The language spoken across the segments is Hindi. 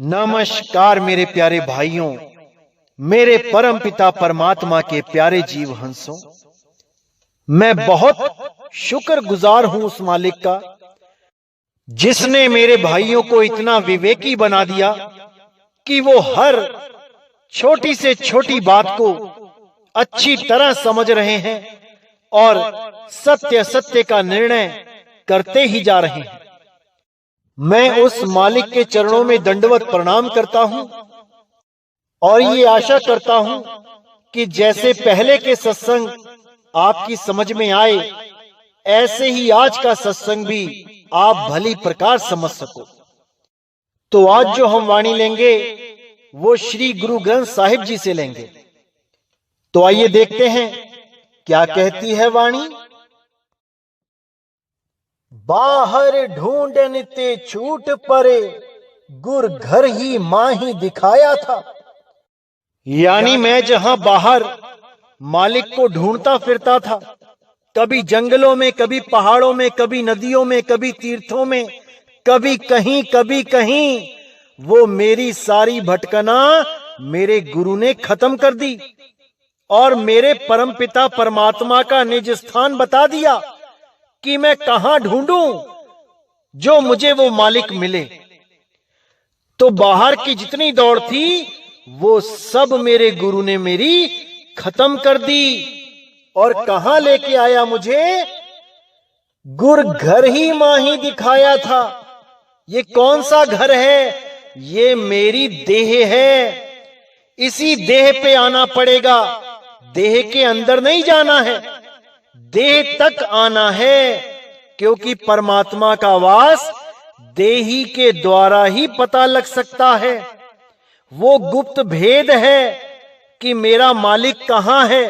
नमस्कार मेरे प्यारे भाइयों, मेरे परम पिता परमात्मा के प्यारे जीव हंसों। मैं बहुत शुक्रगुजार हूं उस मालिक का जिसने मेरे भाइयों को इतना विवेकी बना दिया कि वो हर छोटी से छोटी बात को अच्छी तरह समझ रहे हैं और सत्य सत्य का निर्णय करते ही जा रहे हैं। मैं उस मालिक के चरणों में दंडवत प्रणाम करता हूं और ये आशा करता हूं कि जैसे पहले के सत्संग आपकी समझ में आए, ऐसे ही आज का सत्संग भी आप भली प्रकार समझ सको। तो आज जो हम वाणी लेंगे वो श्री गुरु ग्रंथ साहिब जी से लेंगे। तो आइए देखते हैं क्या कहती है वाणी। बाहर ढूंढन ते छूट परे, गुर घर ही मां ही दिखाया था। यानी मैं जहां बाहर मालिक को ढूंढता फिरता था, कभी जंगलों में, कभी पहाड़ों में, कभी नदियों में, कभी तीर्थों में, कभी कहीं, वो मेरी सारी भटकना मेरे गुरु ने खत्म कर दी और मेरे परमपिता परमात्मा का निज स्थान बता दिया कि मैं कहां ढूंढूं जो मुझे वो मालिक मिले। तो बाहर की जितनी दौड़ थी वो सब मेरे गुरु ने मेरी खत्म कर दी और कहां लेके आया मुझे? गुर घर ही मां ही दिखाया था। ये कौन सा घर है? ये मेरी देह है। इसी देह पे आना पड़ेगा, देह के अंदर नहीं जाना है, देह तक आना है, क्योंकि परमात्मा का वास देही के द्वारा ही पता लग सकता है। वो गुप्त भेद है कि मेरा मालिक कहां है।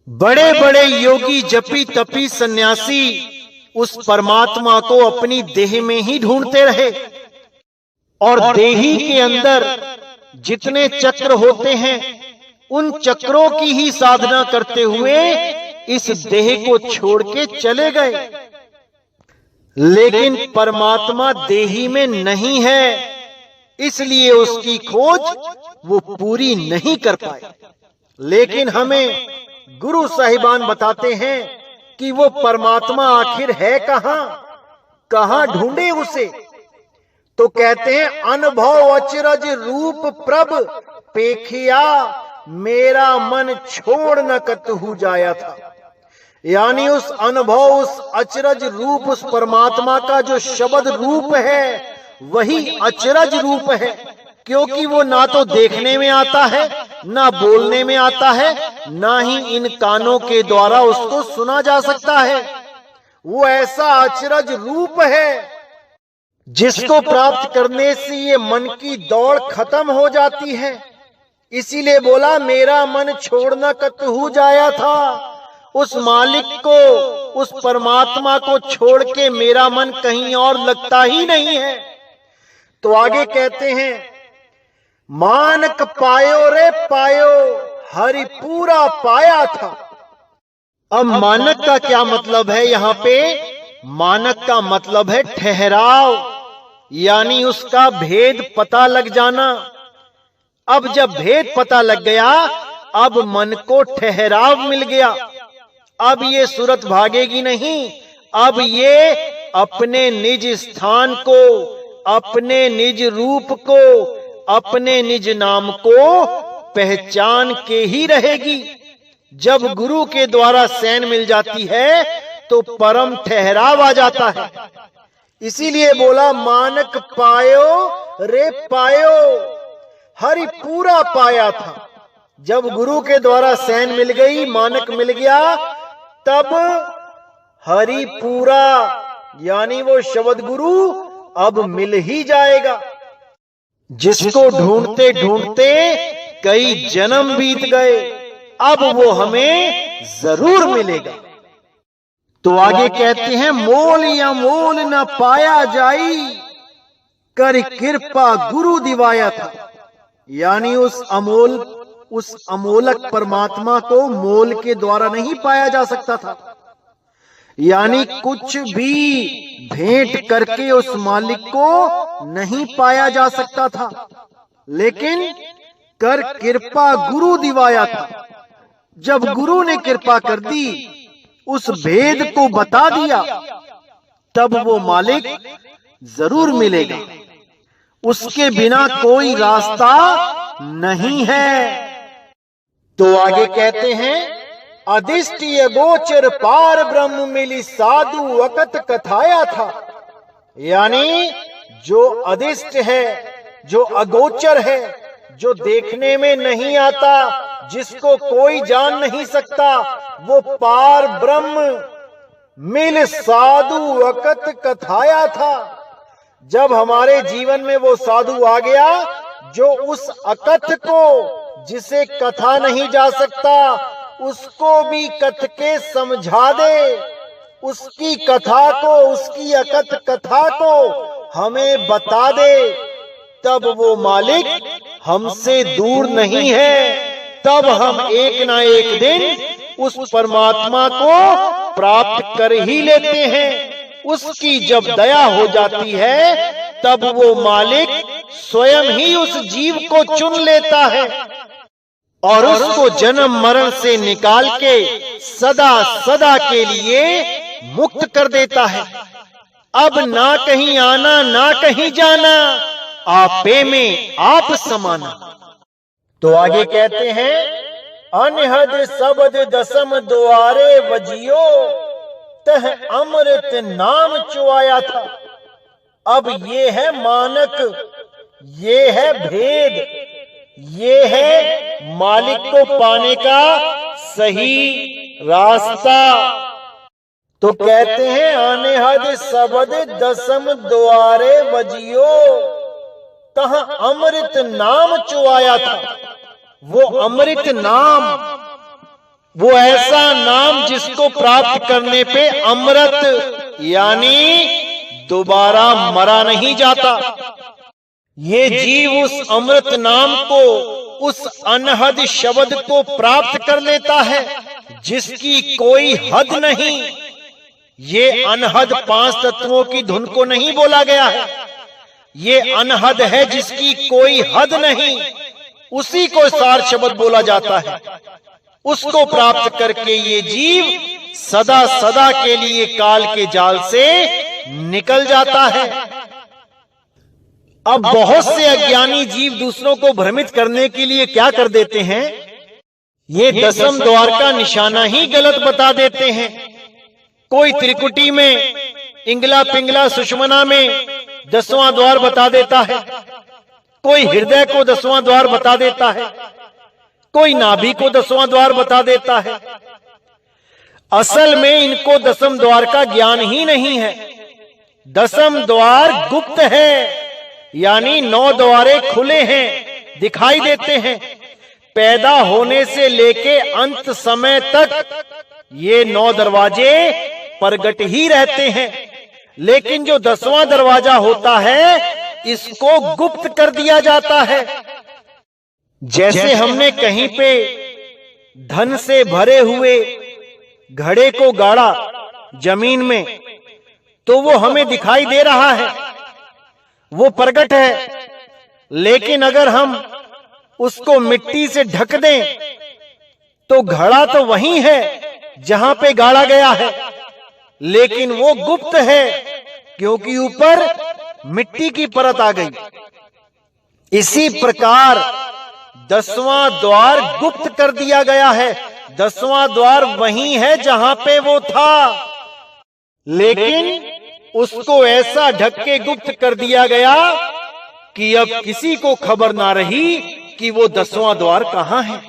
बड़े बड़े योगी, जपी तपी, सन्यासी उस परमात्मा को अपनी देह में ही ढूंढते रहे और देही के अंदर जितने चक्र होते हैं उन चक्रों की ही साधना करते हुए इस देह को छोड़ के चले गए। लेकिन परमात्मा देही में नहीं है, इसलिए उसकी खोज वो पूरी नहीं कर पाए। लेकिन हमें गुरु साहिबान बताते हैं कि वो परमात्मा आखिर है कहां ढूंढे उसे। तो कहते हैं, अनुभव अचरज रूप प्रभ पेखिया, मेरा मन छोड़ न कतहु जाया था। यानी उस अनुभव, उस अचरज रूप, उस परमात्मा का जो शब्द रूप है वही अचरज रूप है, क्योंकि वो ना तो देखने में आता है, ना बोलने में आता है, ना ही इन कानों के द्वारा उसको सुना जा सकता है। वो ऐसा अचरज रूप है जिसको प्राप्त करने से ये मन की दौड़ खत्म हो जाती है। इसीलिए बोला, मेरा मन छोड़ना कतहु जाया था। उस मालिक को, उस परमात्मा को छोड़ के मेरा मन कहीं और लगता ही नहीं है। तो आगे कहते हैं, मानक पायो रे पायो, हरि पूरा पाया था। अब मानक का क्या मतलब है? यहां पे मानक का मतलब है ठहराव, यानी उसका भेद पता लग जाना। अब जब भेद पता लग गया, अब मन को ठहराव मिल गया। अब ये सूरत भागेगी नहीं, अब ये अपने निज स्थान को, अपने निज रूप को, अपने निज नाम को पहचान के ही रहेगी। जब गुरु के द्वारा सैन मिल जाती है तो परम ठहराव आ जाता है। इसीलिए बोला, मानक पायो रे पायो, हरि पूरा पाया था। जब गुरु के द्वारा सैन मिल गई, मानक मिल गया, तब हरि पूरा, यानी वो शब्द गुरु अब मिल ही जाएगा। जिसको ढूंढते ढूंढते कई जन्म बीत गए, अब वो हमें जरूर मिलेगा। तो आगे कहते हैं, मोल या मोल न पाया जाई, कर कृपा गुरु दिवाया था। यानी उस अमोलक परमात्मा को मोल के द्वारा नहीं पाया जा सकता था, यानी कुछ भी भेंट करके उस मालिक को नहीं पाया जा सकता था, लेकिन कर कृपा गुरु दिवाया था। जब गुरु ने कृपा कर दी, उस भेद को बता दिया, तब वो मालिक जरूर मिलेगा। उसके बिना कोई रास्ता नहीं है। तो आगे कहते हैं, अधिष्टि अगोचर पार ब्रह्म मिली साधु वकत कथाया था। यानी जो अधिष्ट है, जो अगोचर है, जो देखने में नहीं आता, जिसको कोई जान नहीं सकता, वो पार ब्रह्म मिल साधु वकत कथाया था। जब हमारे जीवन में वो साधु आ गया जो उस अकथ को, जिसे कथा नहीं जा सकता, उसको भी कथ के समझा दे, उसकी कथा को, उसकी अकथ कथा को हमें बता दे, तब वो मालिक हमसे दूर नहीं है। तब हम एक ना एक दिन उस परमात्मा को प्राप्त कर ही लेते हैं। उसकी जब दया हो जाती है, तब वो मालिक स्वयं ही उस जीव को चुन लेता है और उसको जन्म मरण से निकाल के सदा सदा के लिए मुक्त कर देता है। अब ना कहीं आना, ना कहीं जाना, आपे में आप समाना। तो आगे कहते हैं, अनहद शब्द दसम द्वारे वजियो, तह अमृत नाम चुआया था। अब ये है मानक, ये है भेद, ये है मालिक को पाने का सही रास्ता। तो कहते हैं, अनहद शब्द दसम द्वारे वजियो, तह अमृत नाम चुआया था। वो अमृत नाम, वो ऐसा नाम जिसको प्राप्त करने पे अमृत यानी दोबारा मरा नहीं जाता। ये जीव उस अमृत नाम को, उस अनहद शब्द को प्राप्त कर लेता है जिसकी कोई हद नहीं। ये अनहद 5 तत्वों की धुन को नहीं बोला गया है, ये अनहद है जिसकी कोई हद नहीं, उसी को सार शब्द बोला जाता है। उसको प्राप्त करके ये जीव सदा सदा के लिए काल के जाल से निकल जाता है। अब बहुत से अज्ञानी जीव दूसरों को भ्रमित करने के लिए क्या कर देते हैं, ये दसम द्वार का निशाना ही गलत बता देते हैं। कोई त्रिकुटी में, इंगला पिंगला सुषमना में 10वां द्वार बता देता है, कोई हृदय को 10वां द्वार बता देता है, कोई नाभि को 10वां द्वार बता देता है। असल में इनको दसम द्वार का ज्ञान ही नहीं है। दसम द्वार गुप्त है, यानी 9 द्वारे खुले हैं, दिखाई देते हैं। पैदा होने से लेके अंत समय तक ये 9 दरवाजे प्रगट ही रहते हैं, लेकिन जो 10वां दरवाजा होता है, इसको गुप्त कर दिया जाता है। जैसे हमने कहीं पे धन से भरे हुए घड़े को गाड़ा जमीन में, तो वो हमें दिखाई दे रहा है, वो प्रगट है। लेकिन अगर हम उसको मिट्टी से ढक दें, तो घड़ा तो वही है जहां पे गाड़ा गया है, लेकिन वो गुप्त है क्योंकि ऊपर मिट्टी की परत आ गई। इसी प्रकार 10वां द्वार गुप्त कर दिया गया है। 10वां द्वार वही है जहां पे वो था, लेकिन उसको ऐसा ढक के गुप्त कर दिया गया कि अब किसी को खबर ना रही कि वो 10वां द्वार कहां है।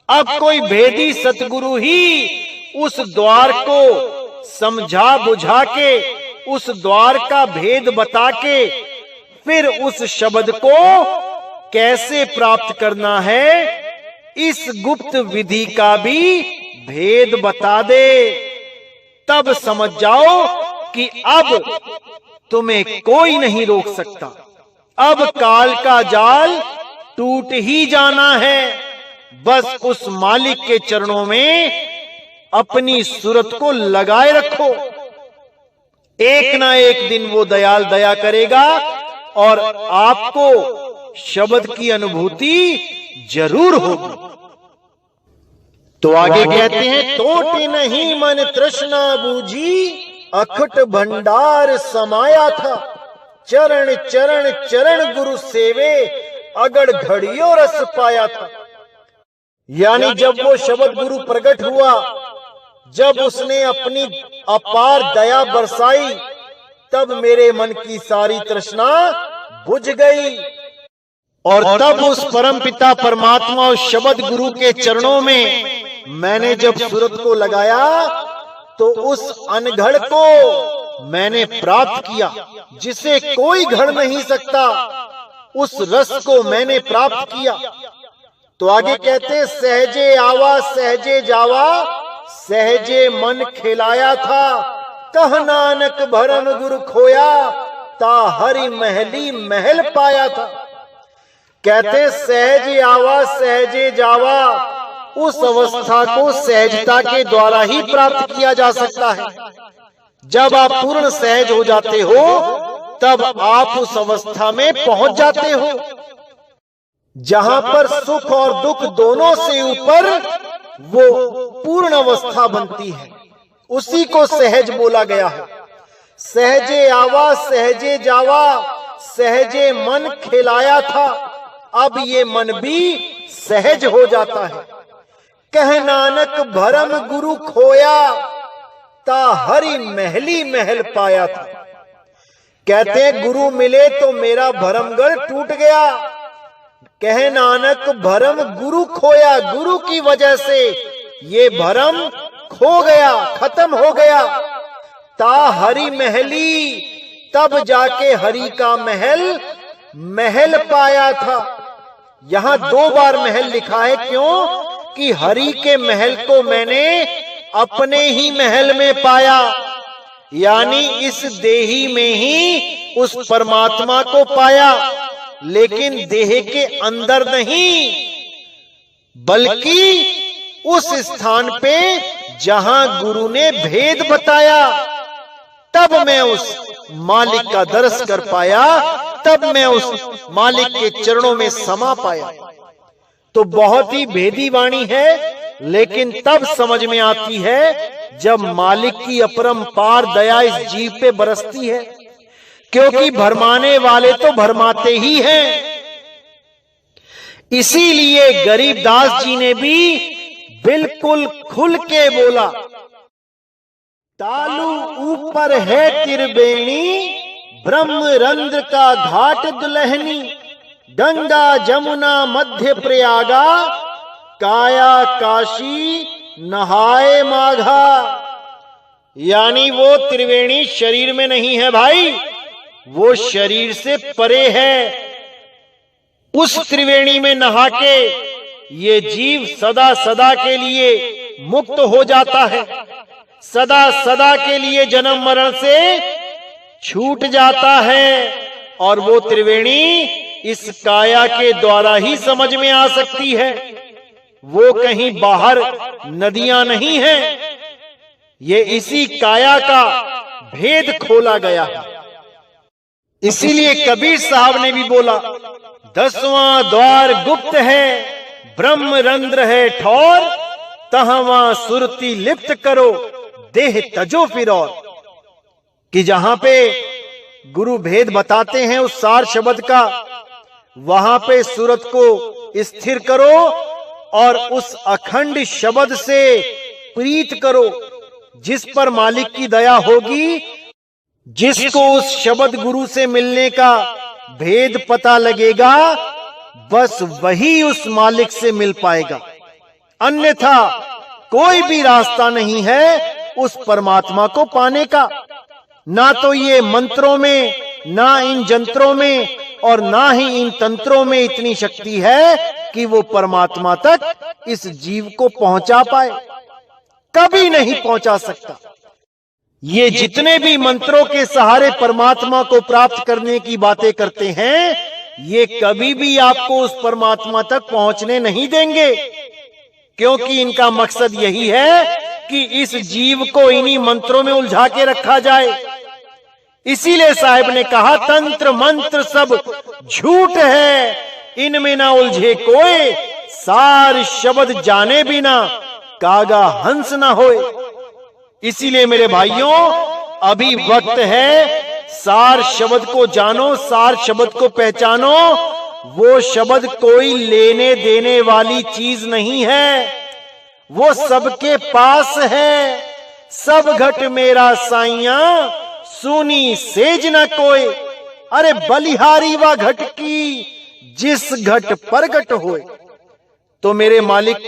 अब कोई भेदी सतगुरु ही उस द्वार को समझा बुझा के, उस द्वार का भेद बता के, फिर उस शब्द को कैसे प्राप्त करना है, इस गुप्त विधि का भी भेद बता दे। तब समझ जाओ कि अब तुम्हें कोई नहीं रोक सकता। अब काल का जाल टूट ही जाना है। बस उस मालिक के चरणों में अपनी सूरत को लगाए रखो। एक ना एक दिन वो दयाल दया करेगा और आपको शब्द की अनुभूति जरूर होगी। तो आगे कहते हैं, तोटे नहीं मन तृष्णा बूझी, अखुट भंडार समाया था। चरण चरण चरण गुरु सेवे, अगड़ घड़ियों रस पाया था। यानी जब वो शब्द गुरु प्रकट हुआ, जब उसने अपनी अपार दया बरसाई, तब मेरे मन की सारी तृष्णा बुझ गई। और तब उस परमपिता परमात्मा उस शब्द गुरु के चरणों में मैंने जब सूरत को लगाया, तो उस अनघड़ को मैंने प्राप्त किया जिसे कोई घड़ नहीं सकता। उस रस को मैंने प्राप्त किया। तो आगे कहते, सहजे आवा सहजे जावा, सहजे मन खिलाया था। कह नानक भरम गुरु खोया, ता हरि महली महल पाया था। कहते सहजे आवा सहजे जावा, उस अवस्था को सहजता के द्वारा ही प्राप्त किया जा सकता है। जब आप पूर्ण सहज हो जाते हो, तब आप उस अवस्था में पहुंच जाते हो जहां पर सुख और दुख दोनों से ऊपर वो पूर्ण अवस्था बनती है। उसी को सहज बोला गया है। सहजे आवा सहजे जावा, सहजे मन खिलाया था। अब ये मन भी सहज हो जाता है। कह नानक भरम गुरु खोया, ता हरि महली महल पाया था। कहते हैं गुरु मिले तो मेरा भरमगढ़ टूट गया। कह नानक भरम गुरु खोया, गुरु की वजह से ये भरम खो गया, खत्म हो गया। ता हरि महली, तब जाके हरि का महल महल पाया था। यहां 2 बार महल लिखा है। क्यों? कि हरि के महल को मैंने अपने ही महल में पाया, यानी इस देही में ही उस परमात्मा को पाया, लेकिन देह के अंदर नहीं, बल्कि उस स्थान पे जहां गुरु ने भेद बताया। तब मैं उस मालिक का दर्श कर पाया, तब मैं उस मालिक के चरणों में समा पाया। तो बहुत ही भेदी वाणी है, लेकिन तब समझ में आती है जब मालिक की अपरंपार दया इस जीव पे बरसती है। क्योंकि भरमाने वाले तो भरमाते ही हैं। इसीलिए गरीबदास जी ने भी बिल्कुल खुल के बोला, तालू ऊपर है त्रिवेणी, ब्रह्म रंध्र का घाट दुल्हनी। गंगा जमुना मध्य प्रयागा, काया काशी नहाए माघा। यानी वो त्रिवेणी शरीर में नहीं है भाई, वो शरीर से परे है। उस त्रिवेणी में नहा के ये जीव सदा सदा के लिए मुक्त हो जाता है, सदा सदा के लिए जन्म मरण से छूट जाता है। और वो त्रिवेणी इस काया के द्वारा ही समझ में आ सकती है। वो कहीं बाहर नदियां नहीं हैं, ये इसी काया का भेद खोला गया है। इसीलिए कबीर साहब ने भी बोला, 10वां द्वार गुप्त है, ब्रह्म रंध्र है ठौर, तहवां सुरती लिप्त करो, देह तजो फिर और। कि जहां पे गुरु भेद बताते हैं उस सार शब्द का, वहां पे सूरत को स्थिर करो और उस अखंड शब्द से प्रीत करो, जिस पर मालिक की दया होगी। जिसको उस शब्द गुरु से मिलने का भेद पता लगेगा, बस वही उस मालिक से मिल पाएगा। अन्यथा कोई भी रास्ता नहीं है उस परमात्मा को पाने का। ना तो ये मंत्रों में, ना इन जंत्रों में, और ना ही इन तंत्रों में इतनी शक्ति है कि वो परमात्मा तक इस जीव को पहुंचा पाए। कभी नहीं पहुंचा सकता। ये जितने भी मंत्रों के सहारे परमात्मा को प्राप्त करने की बातें करते हैं, ये कभी भी आपको उस परमात्मा तक पहुंचने नहीं देंगे। क्योंकि इनका मकसद यही है कि इस जीव को इन्हीं मंत्रों में उलझा के रखा जाए। इसीलिए साहिब ने कहा, तंत्र मंत्र सब झूठ है, इनमें ना उलझे कोई, सार शब्द जाने बिना कागा हंस ना होए। इसीलिए मेरे भाइयों, अभी वक्त है, सार शब्द को जानो, सार शब्द को पहचानो। वो शब्द कोई लेने देने वाली चीज नहीं है, वो सबके पास है। सब घट मेरा साइया, सुनी सेज न कोई। अरे बलिहारी वा घट की, जिस घट प्रगट होए। तो मेरे मालिक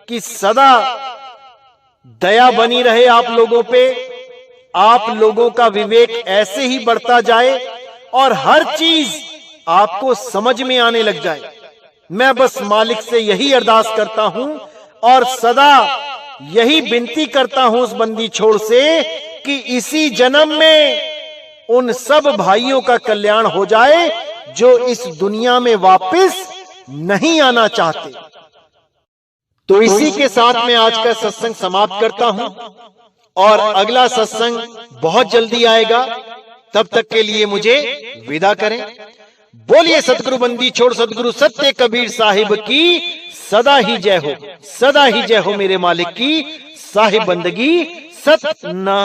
की सदा दया बनी रहे आप लोगों पे, आप लोगों का विवेक ऐसे ही बढ़ता जाए और हर चीज आपको समझ में आने लग जाए। मैं बस मालिक से यही अरदास करता हूं और सदा यही विनती करता हूं उस बंदी छोड़ से कि इसी जन्म में उन सब भाइयों का कल्याण हो जाए जो इस दुनिया में वापस नहीं आना चाहते। तो इसी के साथ मैं आज का सत्संग समाप्त करता हूं और अगला सत्संग बहुत जल्दी आएगा। तब तक के लिए मुझे विदा करें। बोलिए सतगुरु बंदी छोड़ सतगुरु सत्य कबीर साहिब की सदा ही जय हो, सदा ही जय हो। मेरे मालिक की साहिब बंदगी सतना।